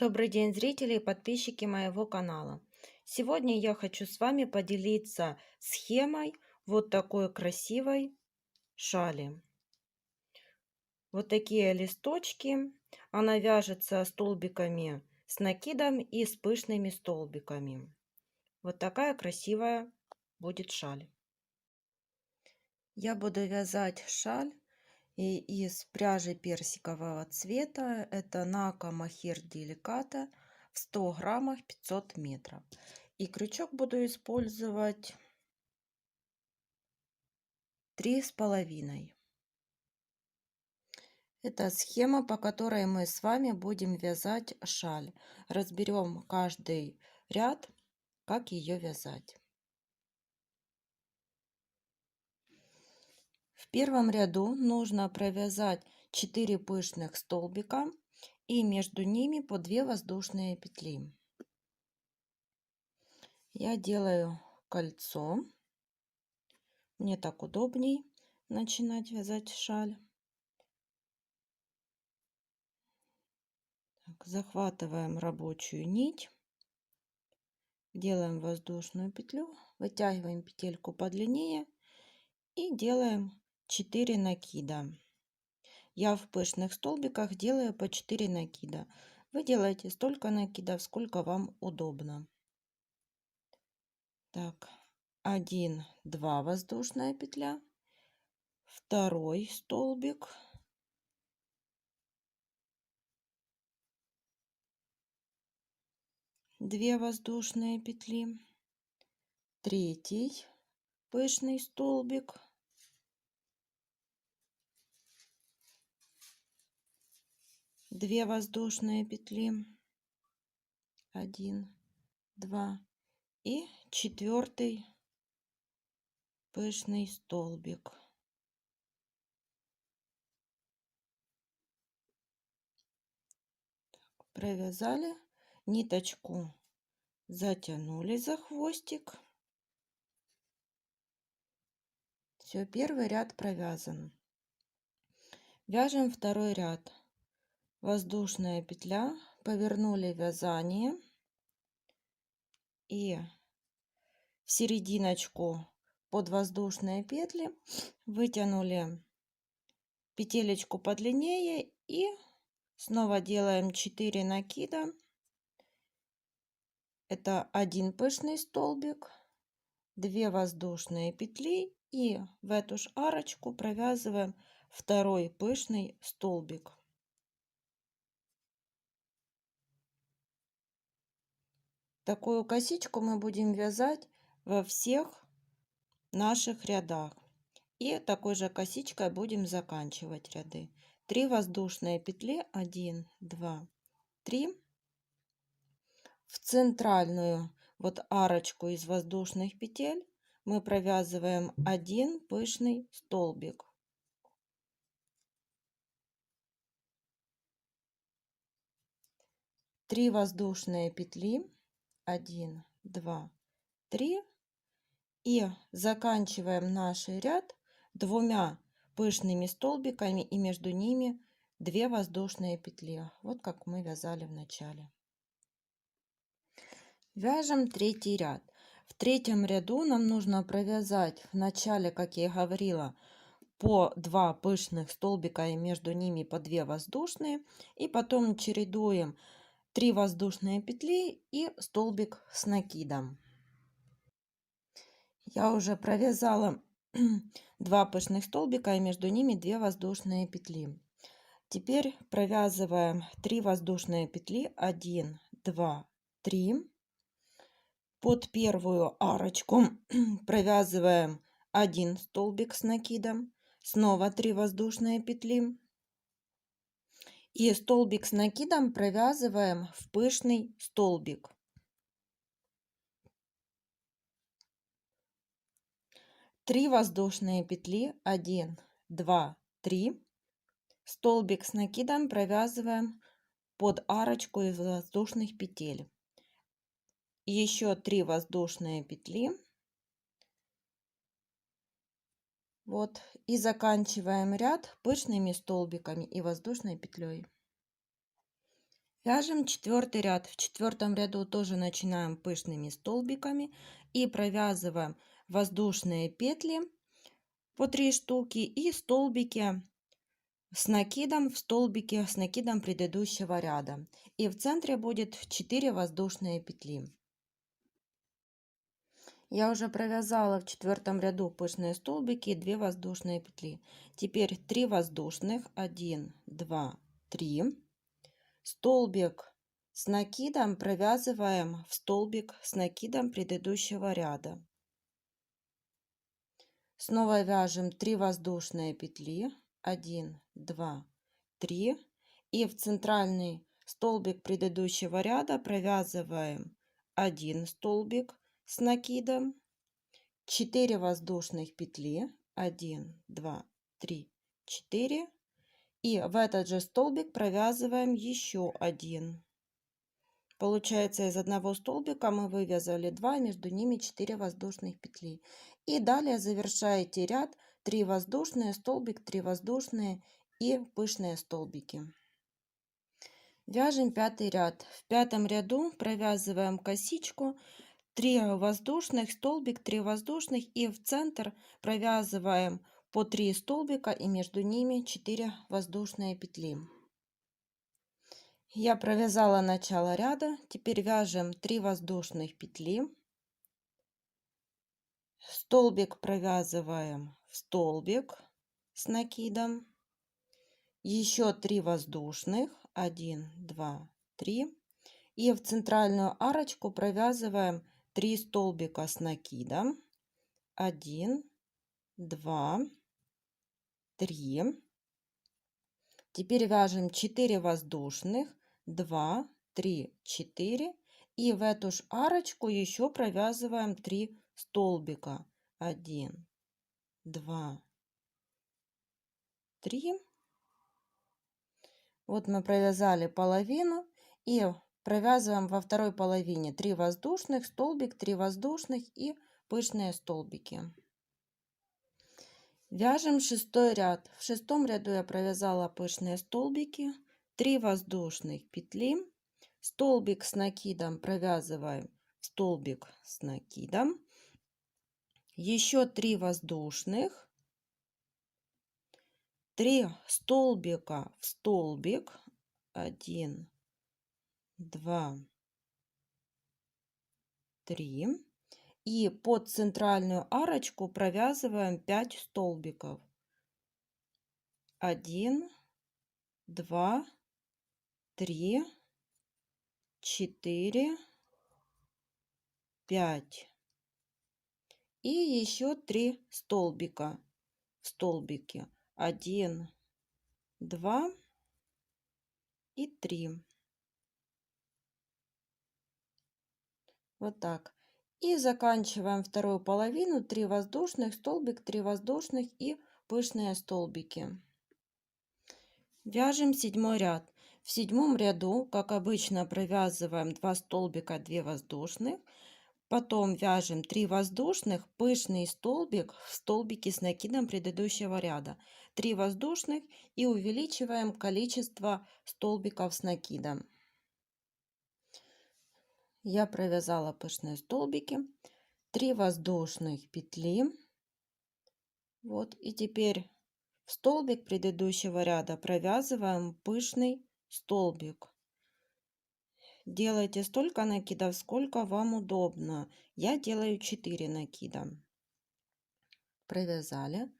Добрый день, зрители и подписчики моего канала. Сегодня я хочу с вами поделиться схемой вот такой красивой шали. Вот такие листочки. Она вяжется столбиками с накидом и с пышными столбиками. Вот такая красивая будет шаль. Я буду вязать шаль из пряжи персикового цвета. Это Нака Мохер Деликата в 100 граммах 500 метров. И крючок буду использовать 3,5. Это схема, по которой мы с вами будем вязать шаль. Разберем каждый ряд, как ее вязать. В первом ряду нужно провязать 4 пышных столбика и между ними по 2 воздушные петли. Я делаю кольцо. Мне так удобней начинать вязать шаль. Так, захватываем рабочую нить, делаем воздушную петлю, вытягиваем петельку подлиннее и делаем 4 накида. Я в пышных столбиках делаю по 4 накида. Вы делаете столько накидов, сколько вам удобно. Так, 1, 2 воздушная петля, второй столбик, две воздушные петли, третий пышный столбик, две воздушные петли, 1, 2 и четвертый пышный столбик. Провязали, ниточку затянули за хвостик. Все, первый ряд провязан. Вяжем второй ряд. Воздушная петля, повернули вязание и в серединочку под воздушные петли вытянули петелечку подлиннее и снова делаем 4 накида. Это один пышный столбик, 2 воздушные петли и в эту же арочку провязываем второй пышный столбик. Такую косичку мы будем вязать во всех наших рядах. И такой же косичкой будем заканчивать ряды. 3 воздушные петли, 1, 2, 3. В центральную вот арочку из воздушных петель мы провязываем один пышный столбик. Три воздушные петли, 1, 2, 3, и заканчиваем наш ряд двумя пышными столбиками и между ними 2 воздушные петли, вот как мы вязали в начале. Вяжем третий ряд. В третьем ряду нам нужно провязать в начале, как я и говорила, по 2 пышных столбика и между ними по 2 воздушные, и потом чередуем 3 воздушные петли и столбик с накидом. Я уже провязала 2 пышных столбика и между ними 2 воздушные петли. Теперь провязываем 3 воздушные петли, 1, 2, 3. Под первую арочку провязываем 1 столбик с накидом, снова 3 воздушные петли и столбик с накидом провязываем в пышный столбик. 3 воздушные петли, 1, 2, 3. Столбик с накидом провязываем под арочку из воздушных петель. Еще 3 воздушные петли. Вот, и заканчиваем ряд пышными столбиками и воздушной петлей. Вяжем четвертый ряд. В четвертом ряду тоже начинаем пышными столбиками и провязываем воздушные петли по 3 штуки и столбики с накидом в столбике с накидом предыдущего ряда. И в центре будет 4 воздушные петли. Я уже провязала в четвертом ряду пышные столбики и 2 воздушные петли. Теперь 3 воздушных, 1, 2, 3. Столбик с накидом провязываем в столбик с накидом предыдущего ряда. Снова вяжем 3 воздушные петли, 1, 2, 3. И в центральный столбик предыдущего ряда провязываем 1 столбик с накидом, 4 воздушных петли, 1, 2, 3, 4. И в этот же столбик провязываем еще один. Получается, из одного столбика мы вывязали 2, между ними 4 воздушных петли. И далее завершаете ряд 3 воздушные, столбик, 3 воздушные и пышные столбики. Вяжем пятый ряд. В пятом ряду провязываем косичку, 3 воздушных, столбик, 3 воздушных и в центр провязываем по 3 столбика и между ними 4 воздушные петли. Я провязала начало ряда. Теперь вяжем 3 воздушных петли. Столбик провязываем в столбик с накидом. Еще 3 воздушных. 1, 2, 3. И в центральную арочку провязываем 3 столбика с накидом. 1, 2, 3. Теперь вяжем 4 воздушных. 2, 3, 4. И в эту же арочку еще провязываем 3 столбика. 1, 2, 3. Вот мы провязали половину и провязываем во второй половине 3 воздушных, столбик, 3 воздушных и пышные столбики. Вяжем шестой ряд. В шестом ряду я провязала пышные столбики, 3 воздушных петли, столбик с накидом провязываем в столбик с накидом, еще 3 воздушных, 3 столбика в столбик, 1, 2, 3. И под центральную арочку провязываем 5 столбиков. 1, 2, 3, 4, 5. И еще 3 столбика в столбике. 1, 2 и 3. Вот так. И заканчиваем вторую половину. 3 воздушных, столбик, 3 воздушных и пышные столбики. Вяжем седьмой ряд. В седьмом ряду, как обычно, провязываем 2 столбика, 2 воздушных. Потом вяжем 3 воздушных, пышный столбик в столбике с накидом предыдущего ряда. 3 воздушных и увеличиваем количество столбиков с накидом. Я провязала пышные столбики, 3 воздушных петли. Вот, и теперь в столбик предыдущего ряда провязываем пышный столбик. Делайте столько накидов, сколько вам удобно. Я делаю 4 накида. Провязали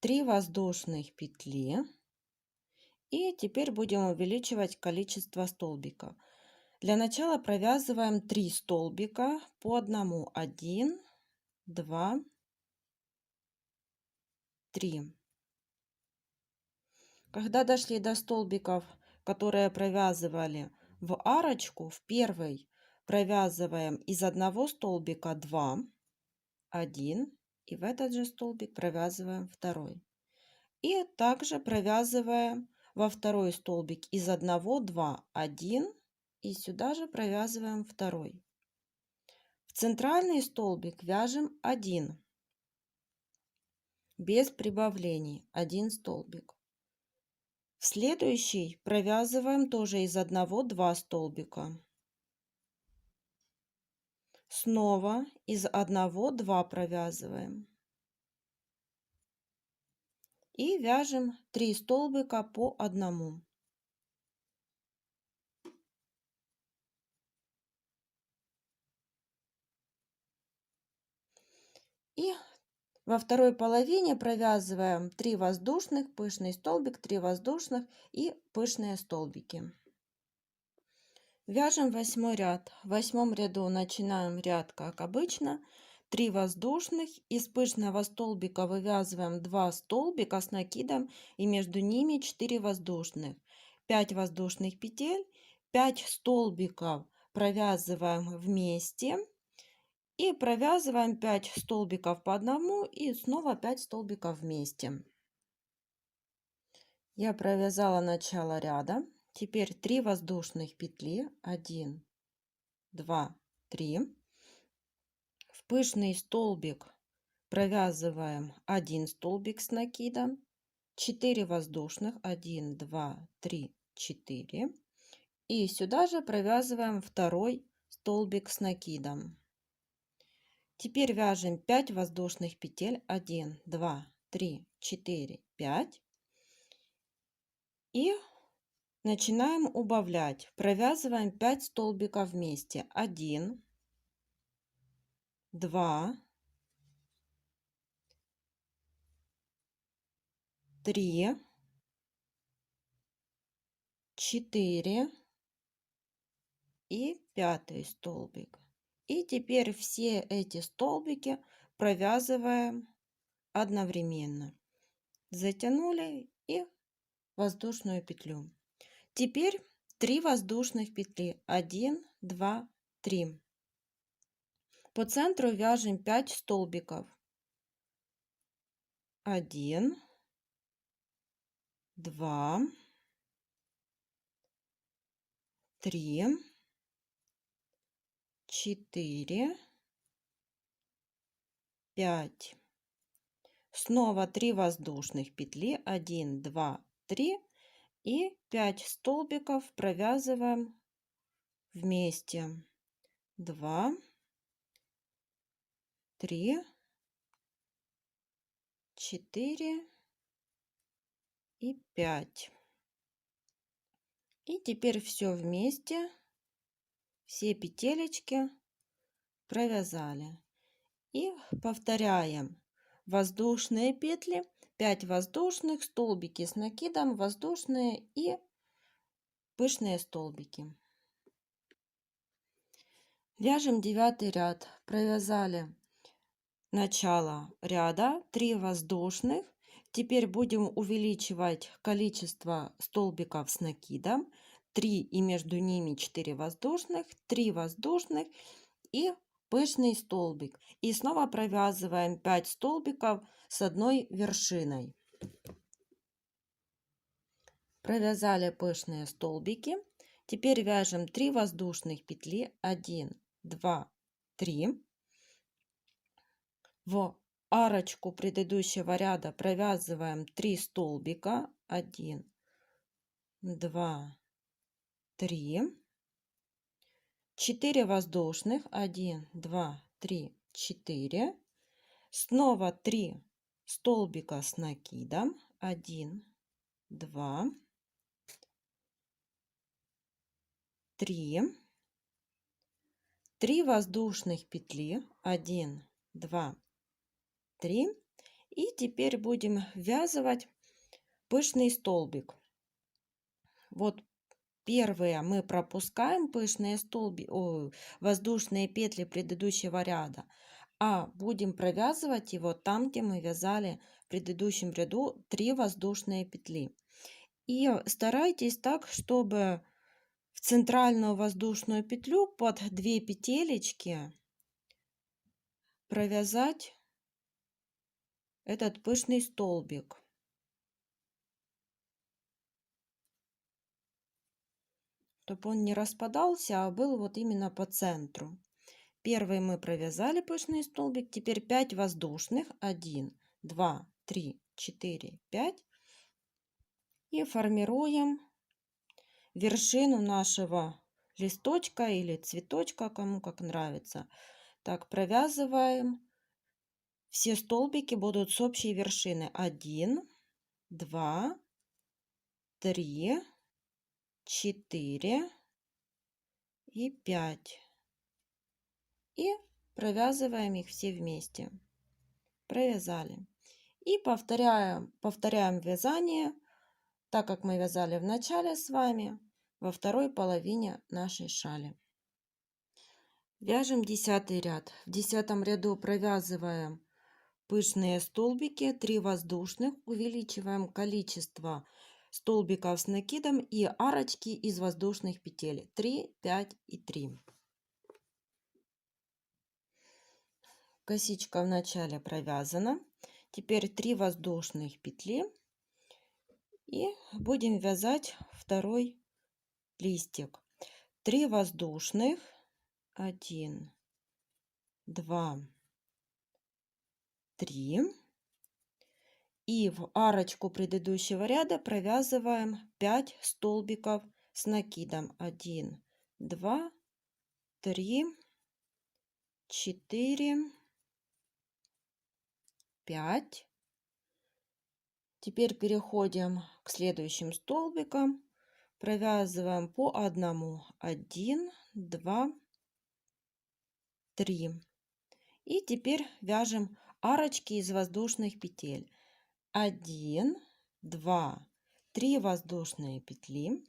3 воздушных петли. И теперь будем увеличивать количество столбиков. Для начала провязываем 3 столбика по одному. 1, 2, 3. Когда дошли до столбиков, которые провязывали в арочку, в первый провязываем из одного столбика 2, 1, и в этот же столбик провязываем второй. И также провязываем во второй столбик из одного 2, 1, и сюда же провязываем второй. В центральный столбик вяжем 1, без прибавлений, 1 столбик. В следующий провязываем тоже из одного 2 столбика. Снова из одного 2 провязываем. И вяжем 3 столбика по одному. И во второй половине провязываем 3 воздушных, пышный столбик, 3 воздушных и пышные столбики. Вяжем 8 ряд. В 8 ряду начинаем ряд как обычно. 3 воздушных. Из пышного столбика вывязываем 2 столбика с накидом и между ними 4 воздушных. 5 воздушных петель, 5 столбиков провязываем вместе. И провязываем 5 столбиков по одному и снова 5 столбиков вместе. Я провязала начало ряда. Теперь 3 воздушных петли. 1, 2, 3. В пышный столбик провязываем 1 столбик с накидом. 4 воздушных. 1, 2, 3, 4. И сюда же провязываем второй столбик с накидом. Теперь вяжем 5 воздушных петель. 1, 2, 3, 4, 5. И начинаем убавлять. Провязываем 5 столбиков вместе. 1, 2, 3, 4 и 5 столбик. И теперь все эти столбики провязываем одновременно. Затянули и воздушную петлю. Теперь 3 воздушных петли. 1, 2, 3. По центру вяжем 5 столбиков. 1, 2, 3, 4, 5. Снова 3 воздушных петли. 1, 2, 3. И 5 столбиков провязываем вместе. 2, 3, 4 и 5. И теперь все вместе, все петелечки провязали. И повторяем. Воздушные петли, 5 воздушных, столбики с накидом, воздушные и пышные столбики. Вяжем 9 ряд. Провязали начало ряда, 3 воздушных. Теперь будем увеличивать количество столбиков с накидом. 3 и между ними 4 воздушных, 3 воздушных и пышный столбик. И снова провязываем 5 столбиков с одной вершиной. Провязали пышные столбики. Теперь вяжем 3 воздушных петли. 1, 2, 3. В арочку предыдущего ряда провязываем 3 столбика. 1, 2, 3. 4 воздушных. 1, 2, 3, 4. Снова 3 столбика с накидом. 1, 2, 3. 3 воздушных петли. 1, 2, 3. И теперь будем ввязывать пышный столбик. Вот первые мы пропускаем пышные воздушные петли предыдущего ряда, а будем провязывать его там, где мы вязали в предыдущем ряду 3 воздушные петли. И старайтесь так, чтобы в центральную воздушную петлю под 2 петелечки провязать этот пышный столбик. Чтобы он не распадался, а был вот именно по центру. Первый мы провязали пышный столбик. Теперь 5 воздушных. 1, 2, 3, 4, 5. и формируем вершину нашего листочка или цветочка, кому как нравится. Так, провязываем. Все столбики будут с общей вершины. 1, 2, 3, 4 и 5. И провязываем их все вместе. Провязали. И повторяем вязание, так как мы вязали в начале с вами, во второй половине нашей шали. Вяжем 10 ряд. В 10 ряду провязываем пышные столбики, 3 воздушных, увеличиваем количество столбиков с накидом и арочки из воздушных петель 3, 5 и 3. Косичка в начале провязана. Теперь 3 воздушных петли и будем вязать второй листик. 3 воздушных, 1, 2, 3. И в арочку предыдущего ряда провязываем 5 столбиков с накидом. 1, 2, 3, 4, 5. Теперь переходим к следующим столбикам. Провязываем по одному. 1, 2, 3. И теперь вяжем арочки из воздушных петель. 1, 2, 3 воздушные петли.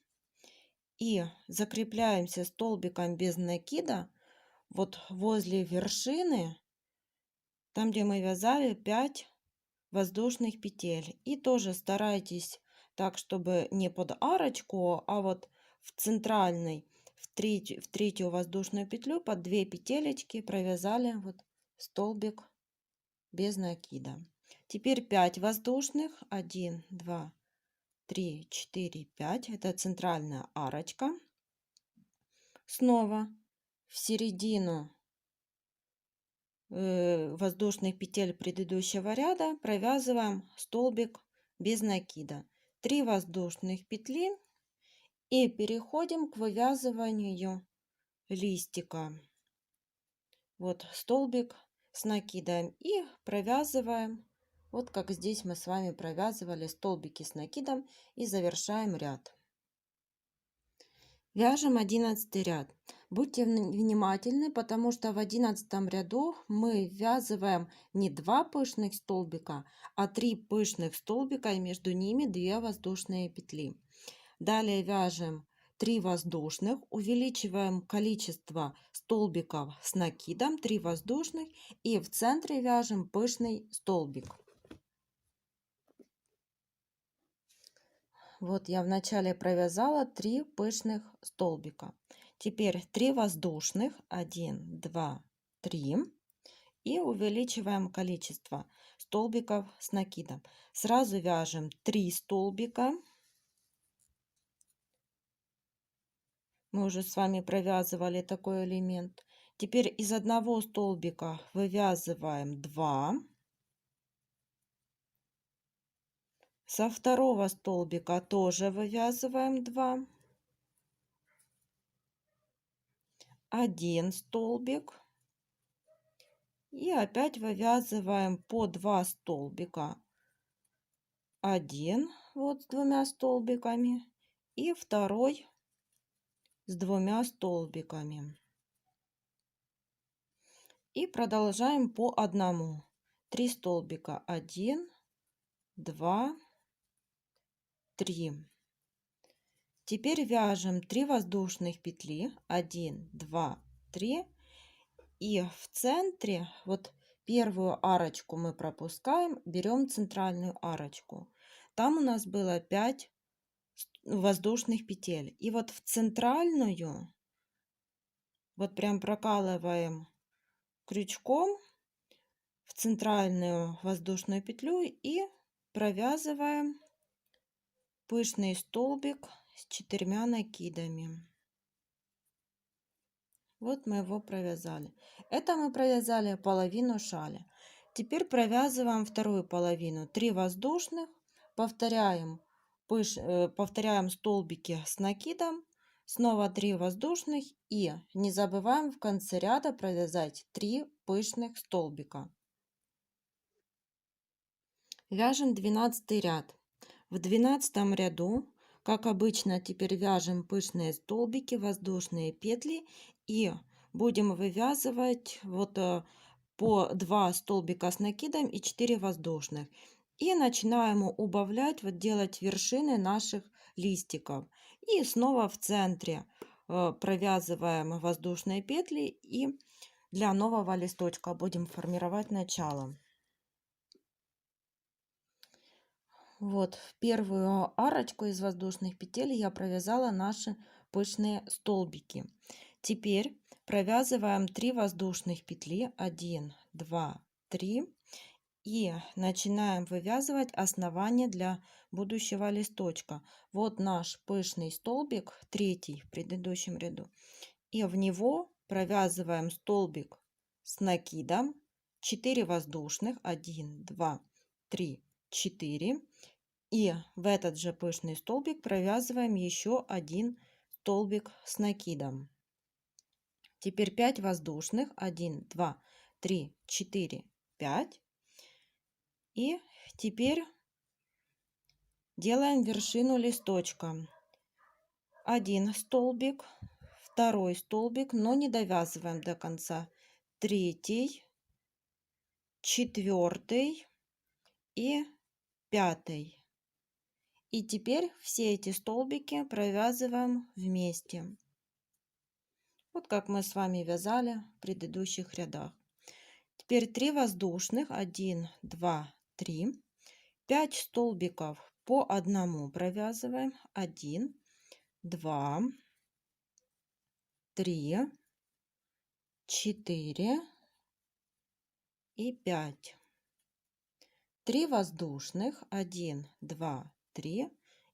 И закрепляемся столбиком без накида вот возле вершины, там где мы вязали 5 воздушных петель. И тоже старайтесь так, чтобы не под арочку, а вот в центральной, в третью воздушную петлю под 2 петелечки провязали вот столбик без накида. Теперь 5 воздушных. 1, 2, 3, 4, 5. Это центральная арочка. Снова в середину воздушных петель предыдущего ряда провязываем столбик без накида. 3 воздушных петли и переходим к вывязыванию листика. Вот столбик с накидом и провязываем, вот как здесь мы с вами провязывали столбики с накидом, и завершаем ряд. Вяжем 11 ряд. Будьте внимательны, потому что в 11 ряду мы ввязываем не 2 пышных столбика, а 3 пышных столбика и между ними 2 воздушные петли. Далее вяжем 3 воздушных, увеличиваем количество столбиков с накидом, 3 воздушных, и в центре вяжем пышный столбик. Вот я вначале провязала 3 пышных столбика. Теперь 3 воздушных, 1, 2, 3. И увеличиваем количество столбиков с накидом. Сразу вяжем 3 столбика. Мы уже с вами провязывали такой элемент. Теперь из одного столбика вывязываем 2. Со второго столбика тоже вывязываем 2. 1 столбик. И опять вывязываем по 2 столбика. 1 вот с 2 столбиками и второй с 2 столбиками. И продолжаем по одному. 3 столбика. 1, 2, 3. Теперь вяжем 3 воздушных петли. 1, 2, 3. И в центре, вот первую арочку мы пропускаем, берем центральную арочку. Там у нас было 5 воздушных петель. И вот в центральную, вот прям прокалываем крючком в центральную воздушную петлю и провязываем пышный столбик с 4 накидами. Вот мы его провязали. Это мы провязали половину шали. Теперь провязываем вторую половину. 3 воздушных. Повторяем повторяем столбики с накидом, снова 3 воздушных и не забываем в конце ряда провязать 3 пышных столбика. Вяжем 12 ряд. В 12 ряду, как обычно, теперь вяжем пышные столбики, воздушные петли и будем вывязывать по 2 столбика с накидом и 4 воздушных. И начинаем убавлять, делать вершины наших листиков. И снова в центре провязываем воздушные петли и для нового листочка будем формировать начало. Вот в первую арочку из воздушных петель я провязала наши пышные столбики. Теперь провязываем 3 воздушных петли, 1, 2, 3 и начинаем вывязывать основание для будущего листочка. Вот наш пышный столбик, третий в предыдущем ряду, и в него провязываем столбик с накидом, 4 воздушных, 1, 2, 3, 4, и в этот же пышный столбик провязываем еще один столбик с накидом. Теперь 5 воздушных, 1, 2, 3, 4, 5. И теперь делаем вершину листочка. Один столбик, второй столбик, но не довязываем до конца. Третий, четвертый и пятый. И теперь все эти столбики провязываем вместе. Вот как мы с вами вязали в предыдущих рядах. Теперь 3 воздушных, 1, 2, 3, 5 столбиков по одному провязываем, 1, 2, 3, 4 и 5. 3 воздушных, 1, 2, 3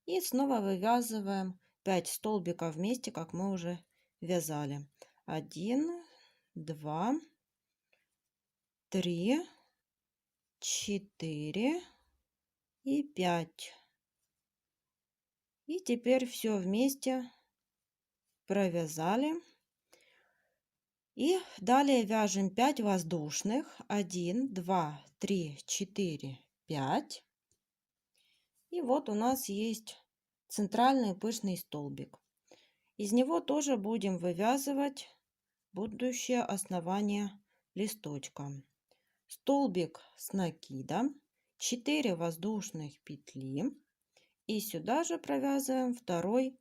и снова вывязываем 5 столбиков вместе, как мы уже вязали. 1, 2, 3, 4 и 5. И теперь все вместе провязали. И далее вяжем 5 воздушных. 1, 2, 3, 4, 5. И вот у нас есть центральный пышный столбик. Из него тоже будем вывязывать будущее основание листочка. Столбик с накидом, 4 воздушных петли и сюда же провязываем второй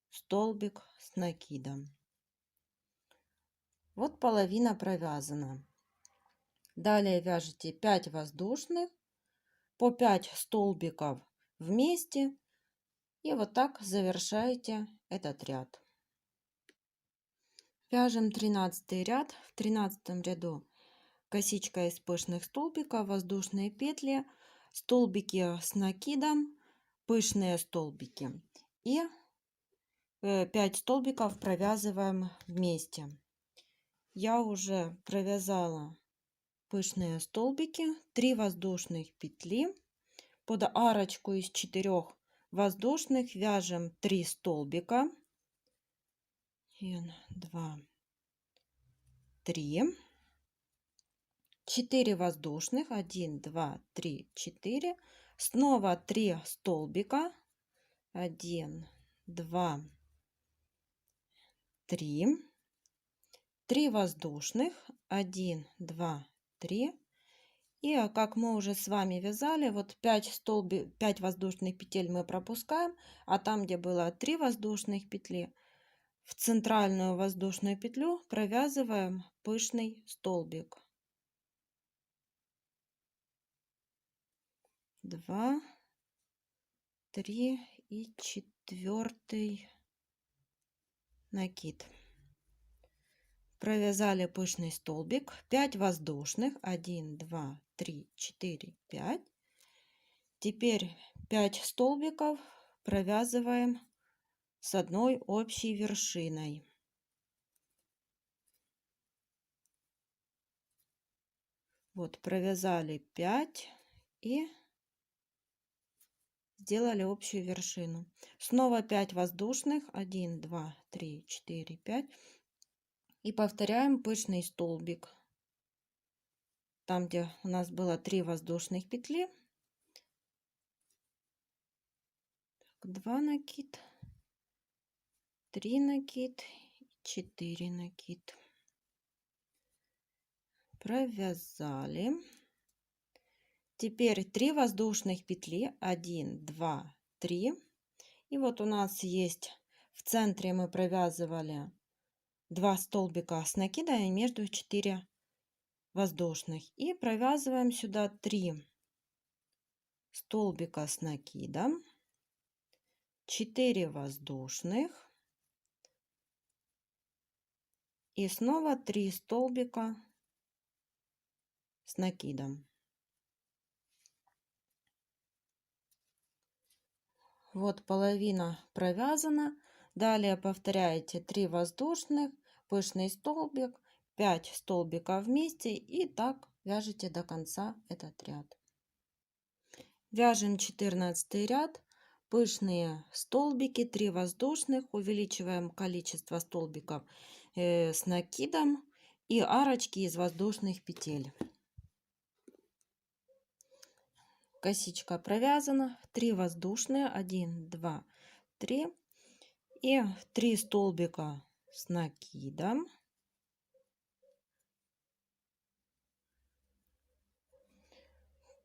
столбик с накидом. Вот половина провязана. Далее вяжете 5 воздушных, по 5 столбиков вместе и вот так завершаете этот ряд. Вяжем 13 ряд. В 13 ряду косичка из пышных столбиков, воздушные петли, столбики с накидом, пышные столбики и 5 столбиков провязываем вместе. Я уже провязала пышные столбики, 3 воздушных петли, под арочку из 4 воздушных вяжем 3 столбика, 1, 2, 3, 4 воздушных, 1, 2, 3, 4, снова 3 столбика, 1, 2, 3, 3 воздушных, 1, 2, 3. И как мы уже с вами вязали, вот 5 воздушных петель мы пропускаем, а там, где было 3 воздушных петли, в центральную воздушную петлю провязываем пышный столбик. 2, 3 и 4 накид. Провязали пышный столбик, 5 воздушных, 1, 2, 3, 4, 5. Теперь 5 столбиков провязываем с одной общей вершиной. Вот провязали 5 и сделали общую вершину. Снова 5 воздушных, 1, 2, 3, 4, 5. И повторяем пышный столбик. Там, где у нас было 3 воздушных петли, 2 накид, 3 накид, 4 накид. Провязали. Теперь 3 воздушных петли, 1, 2, 3. И вот у нас есть в центре, мы провязывали 2 столбика с накидами между 4 воздушных. И провязываем сюда 3 столбика с накидом, 4 воздушных и снова 3 столбика с накидом. Вот половина провязана. Далее повторяете 3 воздушных, пышный столбик, 5 столбиков вместе и так вяжете до конца этот ряд. Вяжем 14 ряд, пышные столбики, 3 воздушных, увеличиваем количество столбиков с накидом и арочки из воздушных петель. Косичка провязана, 3 воздушные, 1, 2, 3 и 3 столбика с накидом.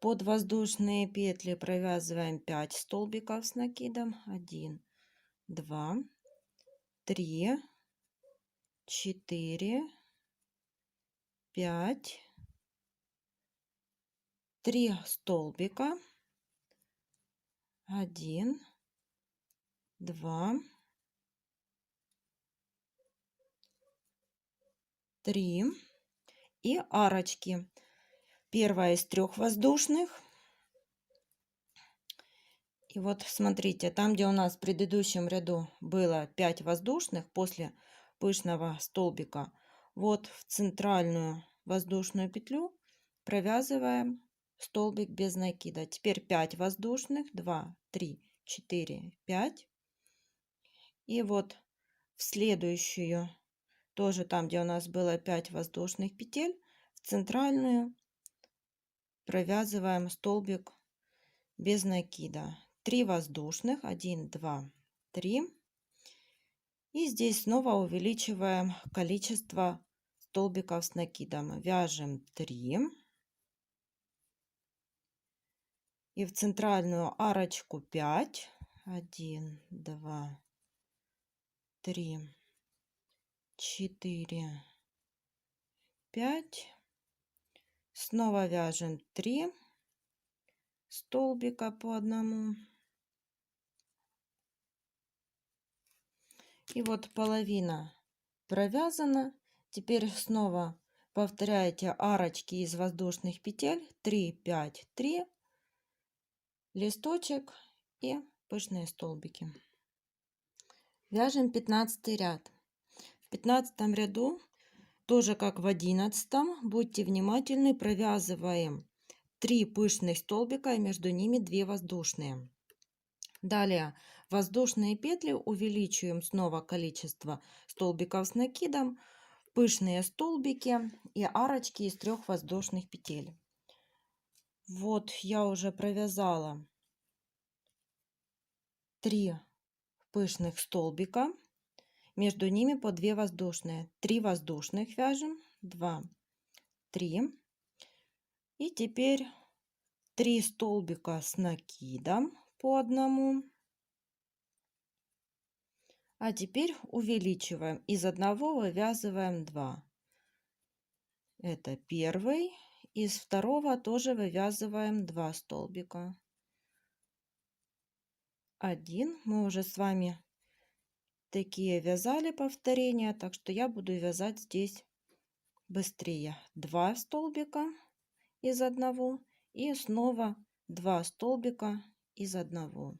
Под воздушные петли провязываем 5 столбиков с накидом, 1, 2, 3, 4, 5, 3 столбика, 1, 2, 3 и арочки. Первая из 3 воздушных. И вот смотрите, там, где у нас в предыдущем ряду было 5 воздушных после пышного столбика, вот в центральную воздушную петлю провязываем столбик без накида. Теперь 5 воздушных, 2, 3, 4, 5. И вот в следующую, тоже там, где у нас было 5 воздушных петель, в центральную провязываем столбик без накида. 3 воздушных, 1, 2, 3. И здесь снова увеличиваем количество столбиков с накидом. Вяжем 3. И в центральную арочку 5. 1, 2, 3, 4, 5. Снова вяжем 3 столбика по одному. И вот половина провязана. Теперь снова повторяете арочки из воздушных петель. 3, 5, 3. Листочек и пышные столбики. Вяжем 15 ряд. В 15 ряду, тоже как в 11, будьте внимательны, провязываем 3 пышных столбика и между ними 2 воздушные. Далее воздушные петли увеличиваем снова количество столбиков с накидом, пышные столбики и арочки из 3 воздушных петель. Вот я уже провязала 3 пышных столбика, между ними по 2 воздушные. 3 воздушных вяжем, 2, 3. И теперь 3 столбика с накидом по одному. А теперь увеличиваем. Из одного вывязываем 2. Это первый. Из второго тоже вывязываем 2 столбика. 1. Мы уже с вами такие вязали повторения, так что я буду вязать здесь быстрее. 2 столбика из одного и снова 2 столбика из одного.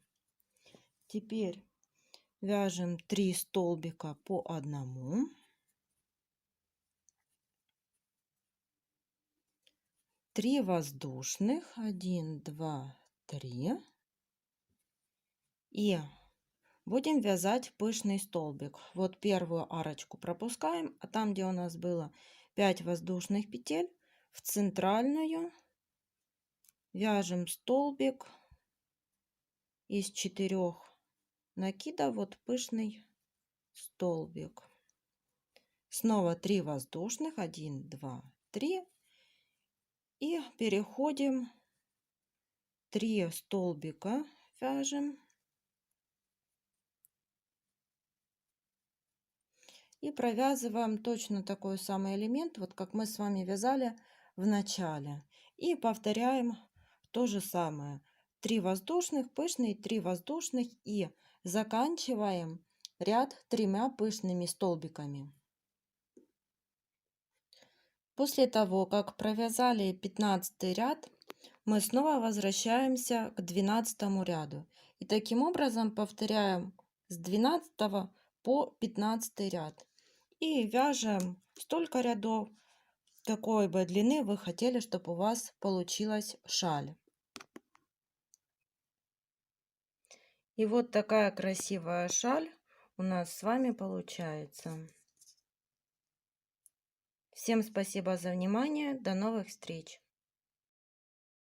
Теперь вяжем 3 столбика по одному. 3 воздушных, 1, 2, 3. И будем вязать пышный столбик. Вот первую арочку пропускаем, а там, где у нас было 5 воздушных петель, в центральную вяжем столбик из 4 накидов, вот пышный столбик. Снова 3 воздушных, 1, 2, 3. И переходим 3 столбика вяжем. И провязываем точно такой самый элемент, вот как мы с вами вязали в начале. И повторяем то же самое. 3 воздушных, пышный, 3 воздушных и заканчиваем ряд 3 пышными столбиками. После того, как провязали 15 ряд, мы снова возвращаемся к 12 ряду. И таким образом повторяем с 12 по 15 ряд. И вяжем столько рядов, какой бы длины вы хотели, чтобы у вас получилась шаль. И вот такая красивая шаль у нас с вами получается. Всем спасибо за внимание. До новых встреч!